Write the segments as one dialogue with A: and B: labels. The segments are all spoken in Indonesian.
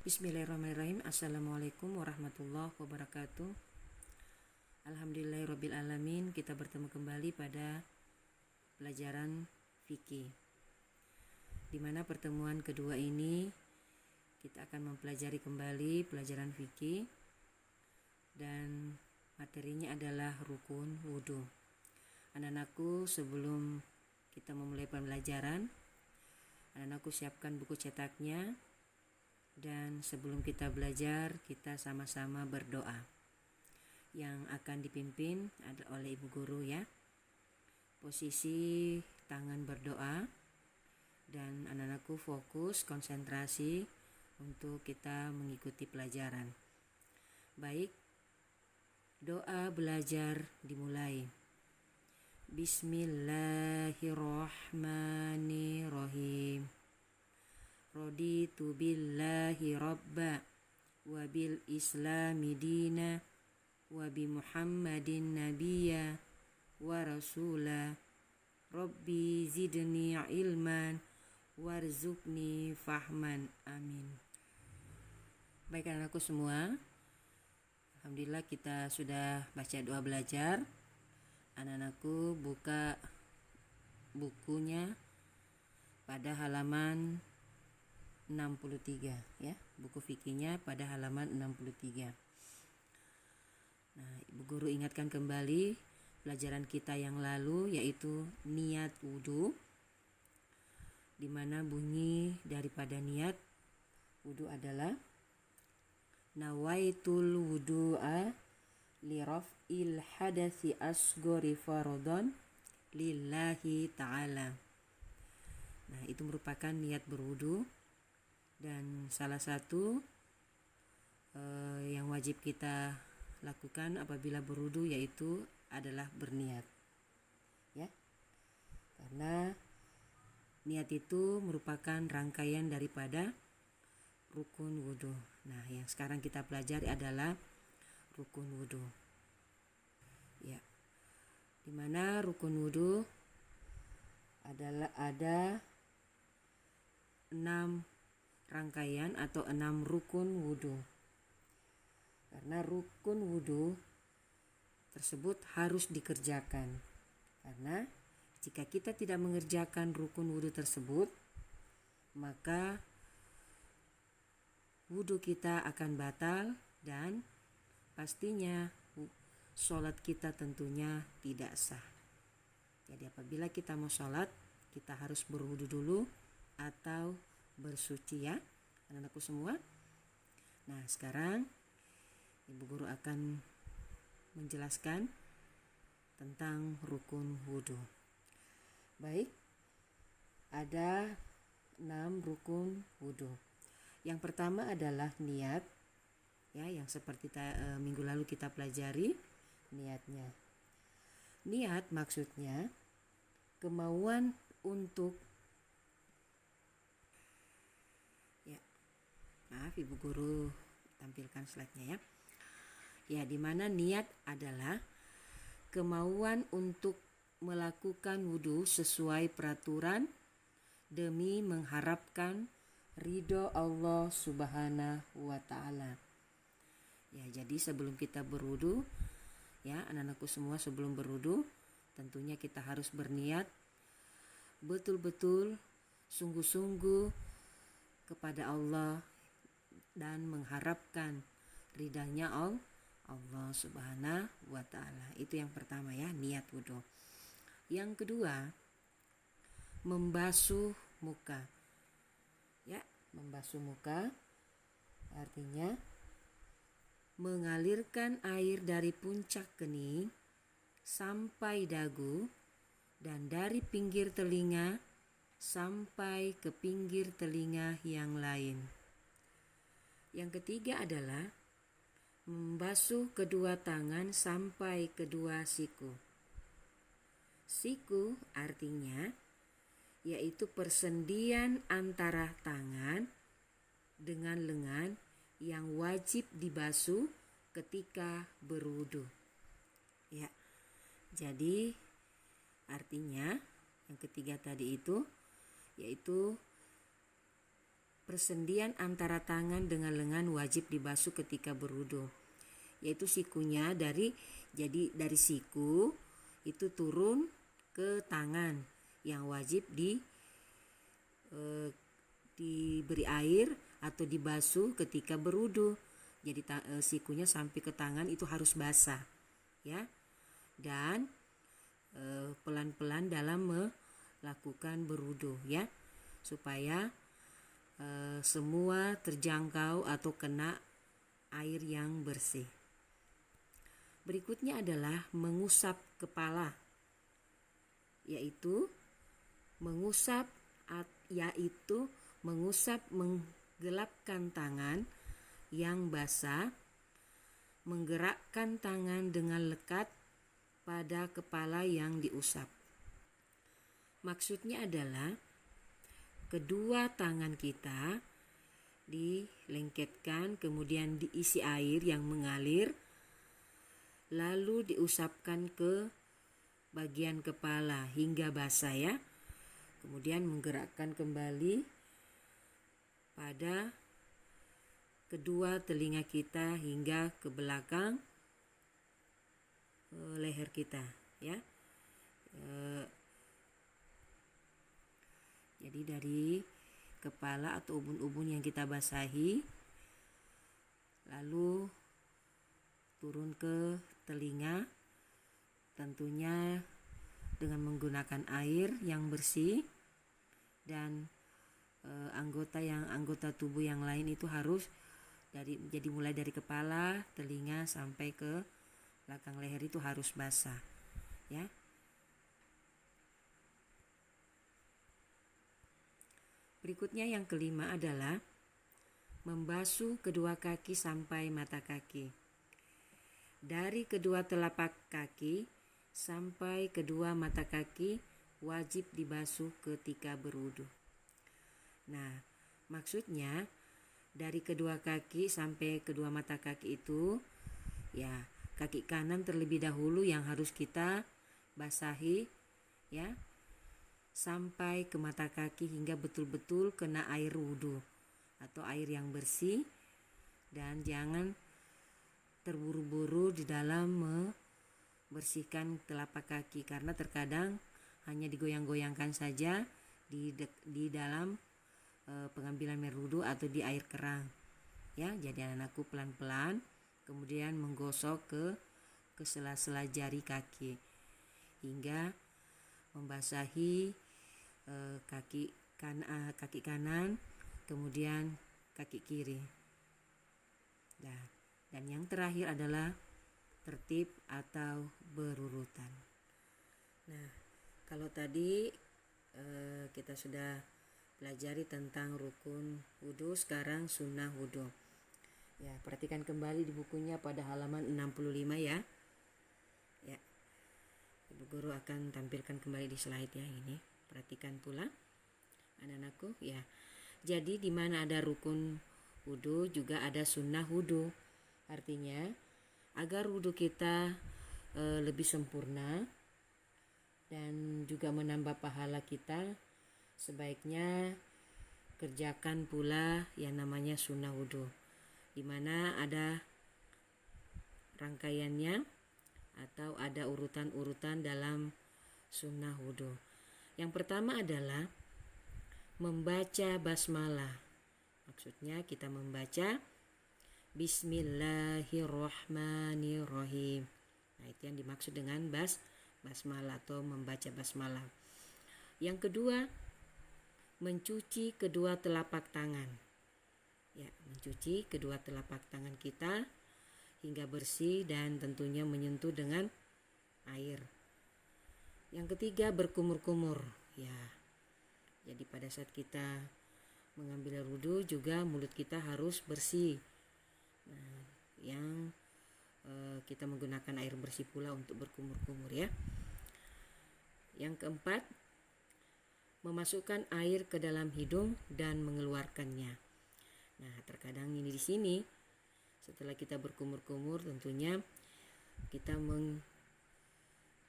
A: Bismillahirrahmanirrahim. Assalamualaikum warahmatullahi wabarakatuh. Alhamdulillahirabbil alamin. Kita bertemu kembali pada pelajaran fikih. Di mana pertemuan kedua ini kita akan mempelajari kembali pelajaran fikih dan materinya adalah rukun wudu. Anak-anakku, sebelum kita memulai pembelajaran, anak-anakku siapkan buku cetaknya. Dan sebelum kita belajar, kita sama-sama berdoa. Yang akan dipimpin adalah oleh ibu guru ya. Posisi tangan berdoa. Dan anak-anakku fokus, konsentrasi untuk kita mengikuti pelajaran. Baik, doa belajar dimulai. Bismillahirrahmanirrahim. Raditu billahi rabba wa bil islami dina wa bi muhammadin nabiyya wa rasula rabbi zidni ilman warzuqni fahman amin. Baik anakku semua, alhamdulillah kita sudah baca doa belajar. Anak-anakku buka bukunya pada halaman 63 ya, buku fikihnya pada halaman 63. Nah, ibu guru ingatkan kembali pelajaran kita yang lalu, yaitu niat wudu, di mana bunyi daripada niat wudu adalah nawaitul wudu'a li raf'il hadasi asghari faradhan lillahi ta'ala. Nah, itu merupakan niat berwudu. Dan salah satu yang wajib kita lakukan apabila berwudu yaitu adalah berniat. Ya. Karena niat itu merupakan rangkaian daripada rukun wudu. Nah, yang sekarang kita pelajari adalah rukun wudu. Ya. Di mana rukun wudu adalah ada 6 rangkaian atau 6 rukun wudu. Karena rukun wudu tersebut harus dikerjakan. Karena jika kita tidak mengerjakan rukun wudu tersebut, maka wudu kita akan batal dan pastinya sholat kita tentunya tidak sah. Jadi apabila kita mau sholat, kita harus berwudu dulu atau bersuci ya, anak-anakku semua. Nah, sekarang ibu guru akan menjelaskan tentang rukun wudu. Baik, ada 6 rukun wudu. Yang pertama adalah niat, ya, yang seperti minggu lalu kita pelajari niatnya. Niat maksudnya kemauan untuk Maaf, ibu guru tampilkan slide-nya ya. Ya, di mana niat adalah kemauan untuk melakukan wudu sesuai peraturan demi mengharapkan ridho Allah Subhanahu wa taala. Ya, jadi sebelum kita berwudu, ya, anak-anakku semua, sebelum berwudu tentunya kita harus berniat betul-betul sungguh-sungguh kepada Allah dan mengharapkan ridhanya Allah Subhanahu wa taala. Itu yang pertama ya, niat wudu. Yang kedua, membasuh muka. Ya, membasuh muka artinya mengalirkan air dari puncak kening sampai dagu dan dari pinggir telinga sampai ke pinggir telinga yang lain. Yang ketiga adalah membasuh kedua tangan sampai kedua siku. Siku artinya yaitu persendian antara tangan dengan lengan yang wajib dibasuh ketika berwudu. Ya. Jadi artinya yang ketiga tadi itu yaitu persendian antara tangan dengan lengan wajib dibasuh ketika berwudu, yaitu sikunya dari siku itu turun ke tangan yang wajib diberi air atau dibasuh ketika berwudu. Jadi sikunya sampai ke tangan itu harus basah, ya. Dan pelan-pelan dalam melakukan berwudu, ya, supaya semua terjangkau atau kena air yang bersih. Berikutnya adalah mengusap kepala, yaitu menggelapkan tangan yang basah, menggerakkan tangan dengan lekat pada kepala yang diusap. Maksudnya adalah kedua tangan kita dilengketkan, kemudian diisi air yang mengalir, lalu diusapkan ke bagian kepala hingga basah, ya. Kemudian menggerakkan kembali pada kedua telinga kita hingga ke belakang leher kita, ya. Jadi dari kepala atau ubun-ubun yang kita basahi, lalu turun ke telinga, tentunya dengan menggunakan air yang bersih, dan anggota tubuh yang lain itu harus mulai dari kepala, telinga sampai ke belakang leher itu harus basah, ya. Berikutnya yang kelima adalah membasuh kedua kaki sampai mata kaki. Dari kedua telapak kaki sampai kedua mata kaki wajib dibasuh ketika berwudu. Nah, maksudnya dari kedua kaki sampai kedua mata kaki itu, ya, kaki kanan terlebih dahulu yang harus kita basahi, ya, sampai ke mata kaki hingga betul-betul kena air wudu atau air yang bersih, dan jangan terburu-buru di dalam membersihkan telapak kaki karena terkadang hanya digoyang-goyangkan saja di dalam pengambilan air wudu atau di air kerang, ya. Jadi anakku pelan-pelan kemudian menggosok ke sela-sela jari kaki hingga membasahi kaki kanan, kemudian kaki kiri. Nah, dan yang terakhir adalah tertib atau berurutan. Nah, kalau tadi kita sudah pelajari tentang rukun wudu, sekarang sunnah wudu. Ya, perhatikan kembali di bukunya pada halaman 65, ya. Ya. Ibu guru akan tampilkan kembali di slide, ya, ini. Perhatikan pula anak-anakku, ya. Jadi di mana ada rukun wudu juga ada sunnah wudu. Artinya agar wudu kita lebih sempurna dan juga menambah pahala kita, sebaiknya kerjakan pula yang namanya sunnah wudu, di mana ada rangkaiannya atau ada urutan-urutan dalam sunnah wudu. Yang pertama adalah membaca basmalah. Maksudnya kita membaca Bismillahirrahmanirrahim. Nah, itu yang dimaksud dengan basmalah atau membaca basmalah. Yang kedua, mencuci kedua telapak tangan. Ya, mencuci kedua telapak tangan kita hingga bersih dan tentunya menyentuh dengan air. Yang ketiga, berkumur-kumur, ya. Jadi pada saat kita mengambil air wudu juga mulut kita harus bersih. Nah, yang kita menggunakan air bersih pula untuk berkumur-kumur, ya. Yang keempat, memasukkan air ke dalam hidung dan mengeluarkannya. Nah, terkadang ini di sini setelah kita berkumur-kumur tentunya kita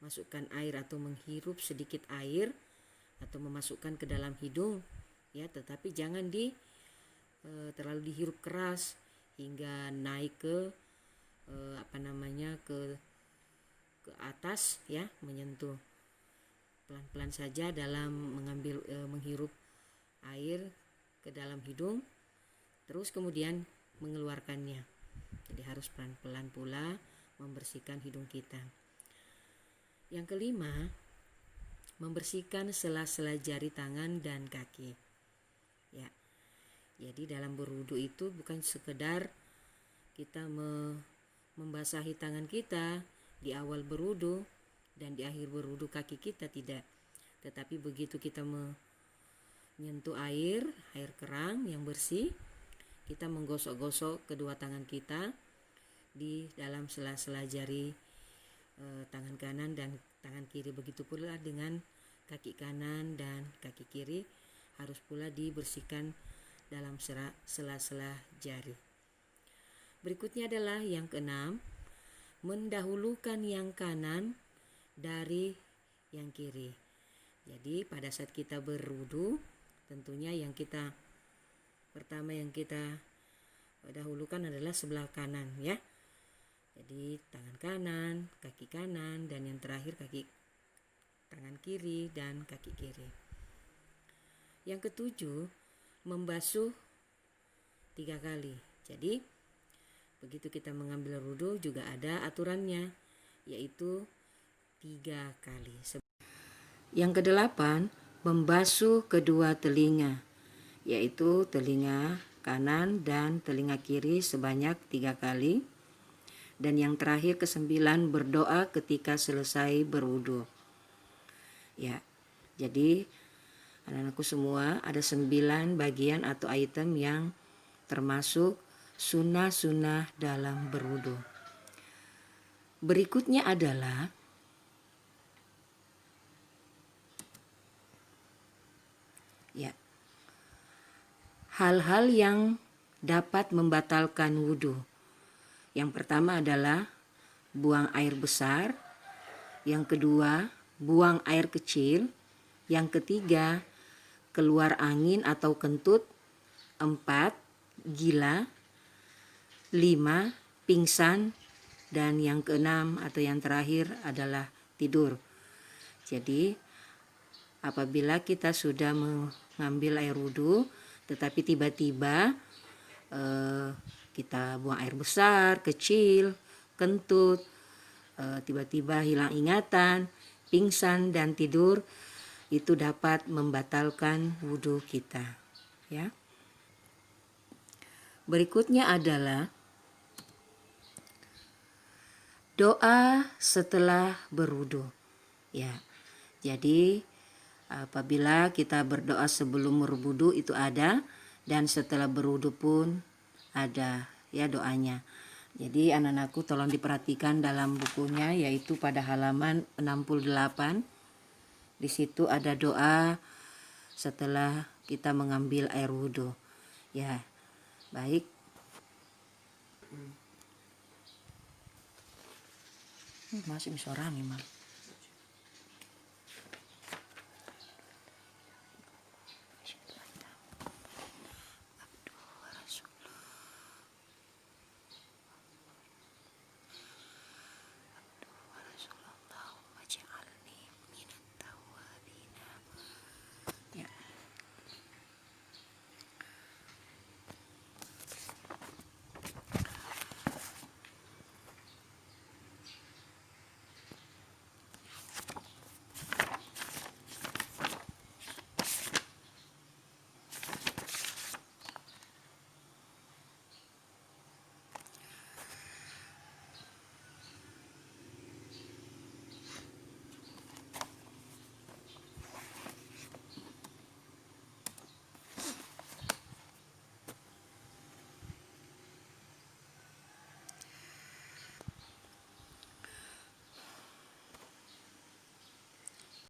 A: masukkan air atau menghirup sedikit air atau memasukkan ke dalam hidung, ya, tetapi jangan terlalu dihirup keras hingga naik ke ke atas ya, menyentuh. Pelan-pelan saja dalam menghirup air ke dalam hidung, terus kemudian mengeluarkannya. Jadi harus pelan-pelan pula membersihkan hidung kita. Yang kelima, membersihkan sela-sela jari tangan dan kaki. Ya. Jadi dalam berwudu itu bukan sekedar kita membasahi tangan kita di awal berwudu dan di akhir berwudu kaki kita, tidak. Tetapi begitu kita menyentuh air kerang yang bersih, kita menggosok-gosok kedua tangan kita di dalam sela-sela jari tangan kanan dan tangan kiri. Begitu pula dengan kaki kanan dan kaki kiri harus pula dibersihkan dalam sela-sela jari. Berikutnya adalah yang keenam, mendahulukan yang kanan dari yang kiri. Jadi pada saat kita berwudu, tentunya pertama yang kita dahulukan adalah sebelah kanan ya. Jadi tangan kanan, kaki kanan, dan yang terakhir tangan kiri dan kaki kiri. Yang ketujuh, membasuh 3 kali. Jadi begitu kita mengambil wudu juga ada aturannya, yaitu 3 kali. Yang kedelapan, membasuh kedua telinga, yaitu telinga kanan dan telinga kiri sebanyak 3 kali. Dan yang terakhir ke-9, berdoa ketika selesai berwudu. Ya, jadi anak-anakku semua ada 9 bagian atau item yang termasuk sunnah-sunnah dalam berwudu. Berikutnya adalah hal-hal yang dapat membatalkan wudu. Yang pertama adalah buang air besar, yang kedua buang air kecil, yang ketiga keluar angin atau kentut, 4 gila, 5 pingsan, dan yang keenam atau yang terakhir adalah tidur. Jadi apabila kita sudah mengambil air wudu tetapi tiba-tiba kita buang air besar, kecil, kentut, tiba-tiba hilang ingatan, pingsan, dan tidur, itu dapat membatalkan wudu kita ya. Berikutnya adalah doa setelah berwudu ya. Jadi apabila kita berdoa sebelum berwudu itu ada, dan setelah berwudu pun ada ya doanya. Jadi anak-anakku tolong diperhatikan dalam bukunya, yaitu pada halaman 68. Di situ ada doa setelah kita mengambil air wudu. Ya, baik. Masih seorang nih, Mal.